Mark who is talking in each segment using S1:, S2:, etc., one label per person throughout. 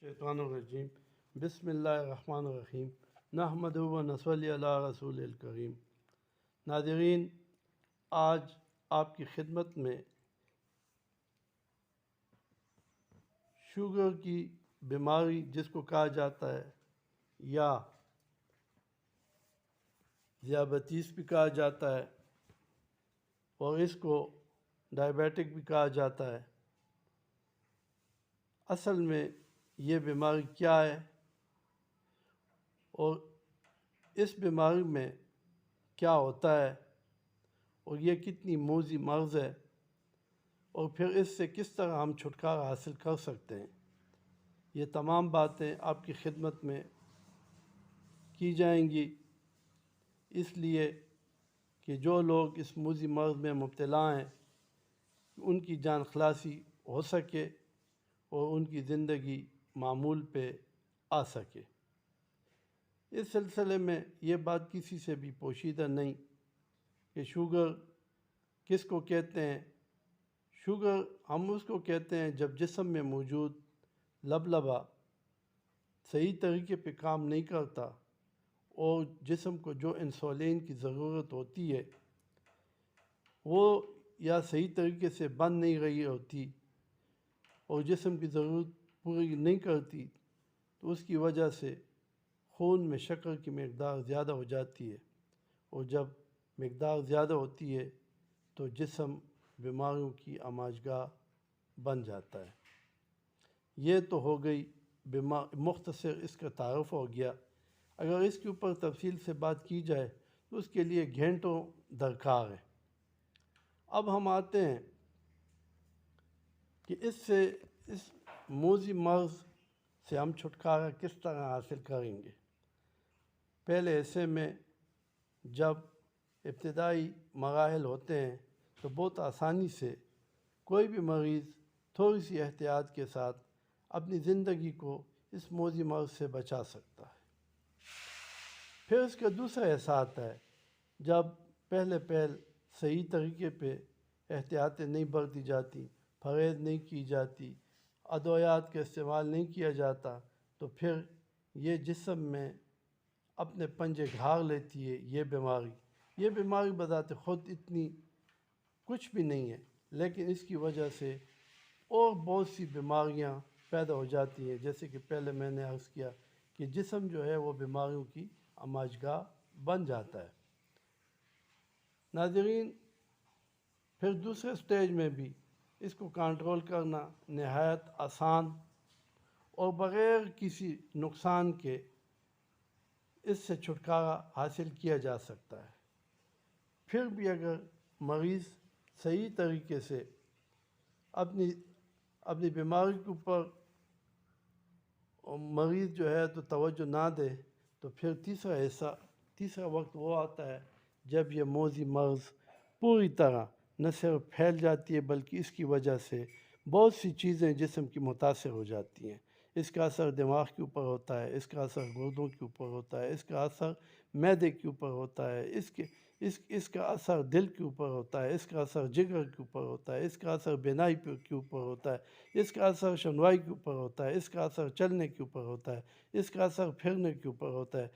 S1: شیطان الرجیم بسم اللہ الرحمن الرحیم نحمدہ و نصلی علی رسول الکریم۔ ناظرین، آج آپ کی خدمت میں شوگر کی بیماری جس کو کہا جاتا ہے یا ذیابیطس بھی کہا جاتا ہے اور اس کو ڈائبیٹک بھی کہا جاتا ہے، اصل میں یہ بیماری کیا ہے اور اس بیماری میں کیا ہوتا ہے اور یہ کتنی موذی مرض ہے اور پھر اس سے کس طرح ہم چھٹکارا حاصل کر سکتے ہیں، یہ تمام باتیں آپ کی خدمت میں کی جائیں گی، اس لیے کہ جو لوگ اس موذی مرض میں مبتلا ہیں ان کی جان خلاصی ہو سکے اور ان کی زندگی معمول پہ آ سکے۔ اس سلسلے میں یہ بات کسی سے بھی پوشیدہ نہیں کہ شوگر کس کو کہتے ہیں۔ شوگر ہم اس کو کہتے ہیں جب جسم میں موجود لبلبا صحیح طریقے پہ کام نہیں کرتا اور جسم کو جو انسولین کی ضرورت ہوتی ہے وہ یا صحیح طریقے سے بن نہیں رہی ہوتی اور جسم کی ضرورت پوری نہیں کرتی تو اس کی وجہ سے خون میں شکر کی مقدار زیادہ ہو جاتی ہے اور جب مقدار زیادہ ہوتی ہے تو جسم بیماریوں کی آماجگاہ بن جاتا ہے۔ یہ تو ہو گئی مختصر اس کا تعارف ہو گیا۔ اگر اس کے اوپر تفصیل سے بات کی جائے تو اس کے لیے گھنٹوں درکار ہے۔ اب ہم آتے ہیں کہ اس موذی مرض سے ہم چھٹکارا کس طرح حاصل کریں گے۔ پہلے حصے میں جب ابتدائی مراحل ہوتے ہیں تو بہت آسانی سے کوئی بھی مریض تھوڑی سی احتیاط کے ساتھ اپنی زندگی کو اس موذی مرض سے بچا سکتا ہے۔ پھر اس کا دوسرا حصہ آتا ہے جب پہلے صحیح طریقے پہ احتیاطیں نہیں برتی جاتی، پرہیز نہیں کی جاتی، ادویات کا استعمال نہیں کیا جاتا تو پھر یہ جسم میں اپنے پنجے گھاڑ لیتی ہے۔ یہ بیماری بذات خود اتنی کچھ بھی نہیں ہے، لیکن اس کی وجہ سے اور بہت سی بیماریاں پیدا ہو جاتی ہیں، جیسے کہ پہلے میں نے عرض کیا کہ جسم جو ہے وہ بیماریوں کی آماجگاہ بن جاتا ہے۔ ناظرین، پھر دوسرے سٹیج میں بھی اس کو کنٹرول کرنا نہایت آسان اور بغیر کسی نقصان کے اس سے چھٹکارا حاصل کیا جا سکتا ہے۔ پھر بھی اگر مریض صحیح طریقے سے اپنی بیماری کے اوپر مریض جو ہے تو توجہ نہ دے تو پھر تیسرا وقت وہ آتا ہے جب یہ موذی مرض پوری طرح نہ صرف پھیل جاتی ہے بلکہ اس کی وجہ سے بہت سی چیزیں جسم کی متاثر ہو جاتی ہیں۔ اس کا اثر دماغ کے اوپر ہوتا ہے، اس کا اثر گردوں کے اوپر ہوتا ہے، اس کا اثر معدے کے اوپر ہوتا ہے، اس کا اثر دل کے اوپر ہوتا ہے، اس کا اثر جگر کے اوپر ہوتا ہے، اس کا اثر بینائی کے اوپر ہوتا ہے، اس کا اثر شنوائی کے اوپر ہوتا ہے، اس کا اثر چلنے کے اوپر ہوتا ہے، اس کا اثر پھرنے کے اوپر ہوتا ہے۔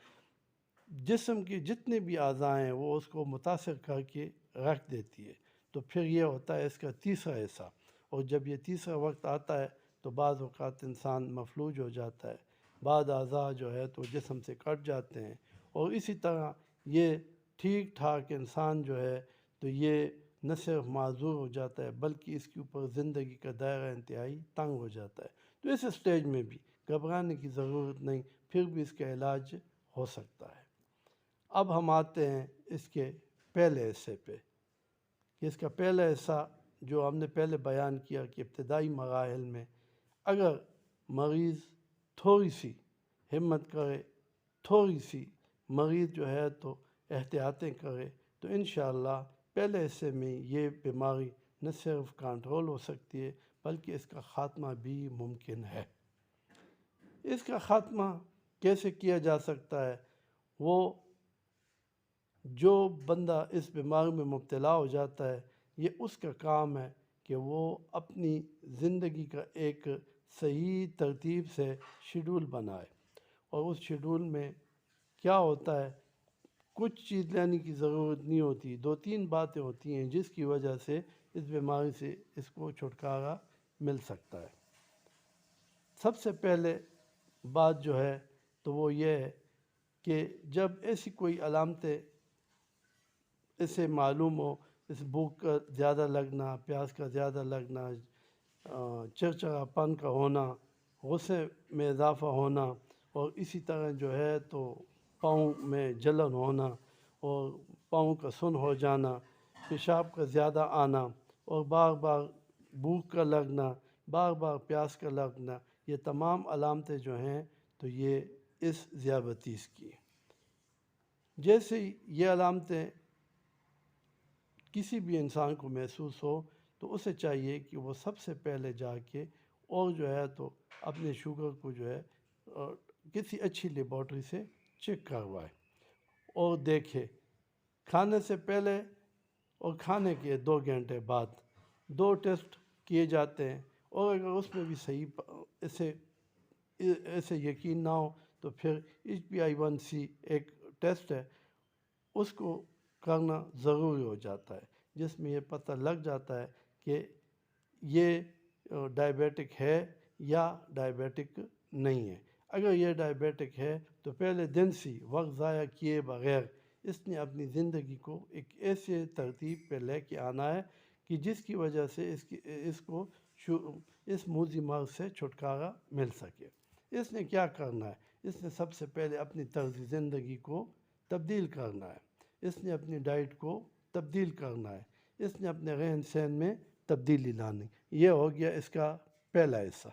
S1: جسم کے جتنے بھی اعضاء ہیں وہ اس کو متاثر کر کے رکھ دیتی ہے۔ تو پھر یہ ہوتا ہے اس کا تیسرا حصہ، اور جب یہ تیسرا وقت آتا ہے تو بعض اوقات انسان مفلوج ہو جاتا ہے، بعض اعضاء جو ہے تو جسم سے کٹ جاتے ہیں، اور اسی طرح یہ ٹھیک ٹھاک انسان جو ہے تو یہ نہ صرف معذور ہو جاتا ہے بلکہ اس کے اوپر زندگی کا دائرہ انتہائی تنگ ہو جاتا ہے۔ تو اس سٹیج میں بھی گھبرانے کی ضرورت نہیں، پھر بھی اس کا علاج ہو سکتا ہے۔ اب ہم آتے ہیں اس کے پہلے حصے پہ کہ اس کا پہلا حصہ جو ہم نے پہلے بیان کیا کہ ابتدائی مراحل میں اگر مریض تھوڑی سی ہمت کرے، تھوڑی سی مریض جو ہے تو احتیاطیں کرے تو انشاءاللہ پہلے حصے میں یہ بیماری نہ صرف کنٹرول ہو سکتی ہے بلکہ اس کا خاتمہ بھی ممکن ہے۔ اس کا خاتمہ کیسے کیا جا سکتا ہے؟ وہ جو بندہ اس بیماری میں مبتلا ہو جاتا ہے یہ اس کا کام ہے کہ وہ اپنی زندگی کا ایک صحیح ترتیب سے شیڈول بنائے، اور اس شیڈول میں کیا ہوتا ہے، کچھ چیز لینے کی ضرورت نہیں ہوتی، 2-3 باتیں ہوتی ہیں جس کی وجہ سے اس بیماری سے اس کو چھٹکارا مل سکتا ہے۔ سب سے پہلے بات جو ہے تو وہ یہ ہے کہ جب ایسی کوئی علامتیں اسے معلوم ہو، اس بھوک کا زیادہ لگنا، پیاس کا زیادہ لگنا، چرچرا پن کا ہونا، غصے میں اضافہ ہونا، اور اسی طرح جو ہے تو پاؤں میں جلن ہونا، اور پاؤں کا سن ہو جانا، پیشاب کا زیادہ آنا، اور بار بار بھوک کا لگنا، بار بار پیاس کا لگنا، یہ تمام علامتیں جو ہیں تو یہ اس ذیابطیس کی۔ جیسے یہ علامتیں کسی بھی انسان کو محسوس ہو تو اسے چاہیے کہ وہ سب سے پہلے جا کے اور جو ہے تو اپنے شوگر کو جو ہے کسی اچھی لیبارٹری سے چیک کروائے اور دیکھے۔ کھانے سے پہلے اور کھانے کے 2 گھنٹے بعد 2 ٹیسٹ کیے جاتے ہیں، اور اگر اس میں بھی صحیح ایسے یقین نہ ہو تو پھر HbA1c ایک ٹیسٹ ہے، اس کو کرنا ضروری ہو جاتا ہے، جس میں یہ پتہ لگ جاتا ہے کہ یہ ڈائبیٹک ہے یا ڈائبیٹک نہیں ہے۔ اگر یہ ڈائبیٹک ہے تو پہلے دن سے وقت ضائع کیے بغیر اس نے اپنی زندگی کو ایک ایسے ترتیب پہ لے کے آنا ہے کہ جس کی وجہ سے اس کو اس موذی مرض سے چھٹکارا مل سکے۔ اس نے کیا کرنا ہے؟ اس نے سب سے پہلے اپنی طرز زندگی کو تبدیل کرنا ہے، اس نے اپنی ڈائٹ کو تبدیل کرنا ہے، اس نے اپنے رہن سہن میں تبدیلی لانی۔ یہ ہو گیا اس کا پہلا حصہ۔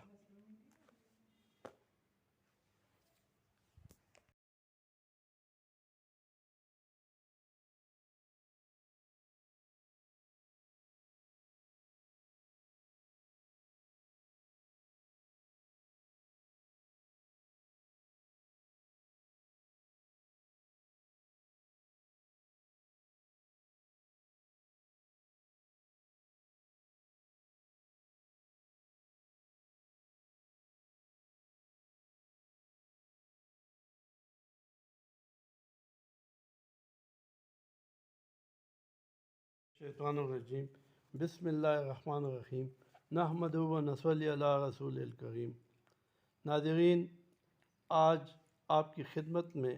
S1: شیطان الرجیم، بسم اللہ الرحمن الرحیم، نحمدہ و نصلی علی رسول الکریم۔ ناظرین، آج آپ کی خدمت میں